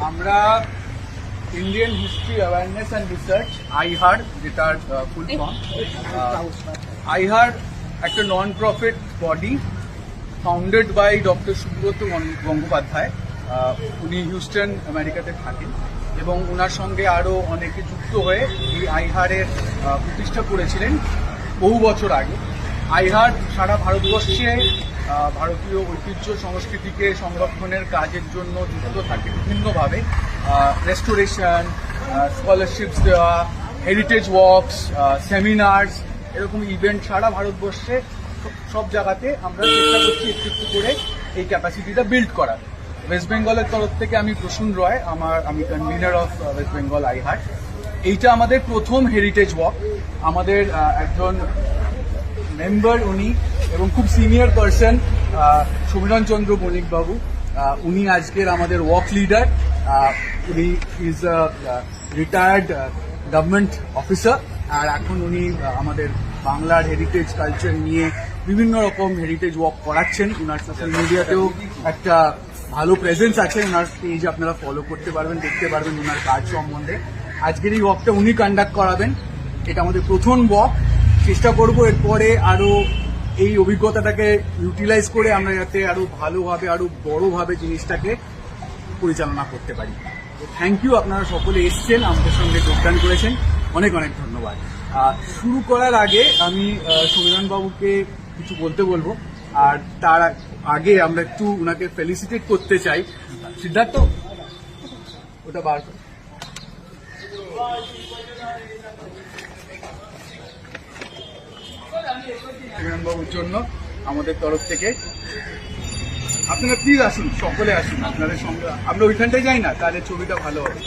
আমরা Indian history awareness and research IHAR, যেটার full form IHAR, একটা non profit body founded by doctor Subrata Gangopadhyay. উনি Houston আমেরিকাতে থাকেন এবং ওনার সঙ্গে আরও অনেকে যুক্ত হয়ে এই আইহারের প্রতিষ্ঠা করেছিলেন বহু বছর আগে। আইহার সারা ভারতবর্ষে ভারতীয় ঐতিহ্য সংস্কৃতিকে সংরক্ষণের কাজের জন্য যুক্ত থাকে বিভিন্নভাবে। রেস্টোরেশন, স্কলারশিপস দেওয়া, হেরিটেজ ওয়াকস, সেমিনার্স, এরকম ইভেন্ট সারা ভারতবর্ষে সব জায়গাতে আমরা চেষ্টা করছি একটু একটু করে এই ক্যাপাসিটিটা বিল্ড করার। ওয়েস্ট বেঙ্গলের তরফ থেকে আমি প্রসূন রয়, আমি কনভিনার অফ ওয়েস্ট বেঙ্গল আইহার। এইটা আমাদের প্রথম হেরিটেজ ওয়াক। আমাদের একজন মেম্বার উনি এবং খুব সিনিয়র পার্সন সমীরণ চন্দ্র বণিকবাবু, উনি আজকের আমাদের ওয়াক লিডার। উনি ইজ রিটায়ার্ড গভর্নমেন্ট অফিসার, আর এখন উনি আমাদের বাংলার হেরিটেজ কালচার নিয়ে বিভিন্ন রকম হেরিটেজ ওয়াক করাচ্ছেন। ওনার সোশ্যাল মিডিয়াতেও একটা ভালো প্রেজেন্স আছে, ওনার পেজ আপনারা ফলো করতে পারবেন, দেখতে পারবেন ওনার কাজ সম্বন্ধে। আজকের এই ওয়াকটা উনি কন্ডাক্ট করাবেন। এটা আমাদের প্রথম ওয়াক। চেষ্টা করবো এরপরে আরও এই অভিজ্ঞতাটাকে ইউটিলাইজ করে আমরা যাতে আরও ভালোভাবে, আরও বড়োভাবে জিনিসটাকে পরিচালনা করতে পারি। থ্যাংক ইউ, আপনারা সকলে এসছেন, আমাদের সঙ্গে যোগদান করেছেন, অনেক অনেক ধন্যবাদ। শুরু করার আগে আমি সমীরণবাবুকে কিছু বলতে বলবো, আর তার আগে আমরা একটু ওনাকে ফেলিসিটেট করতে চাই। সিদ্ধার্থ, ওটা বার কর। সমীরণবাবুর জন্য আমাদের তরফ থেকে আপনারা প্লিজ আসুন, সকলে আসুন, আপনাদের সঙ্গে আমরা ওইখানটায় যাই না, তাহলে ছবিটা ভালো হবে।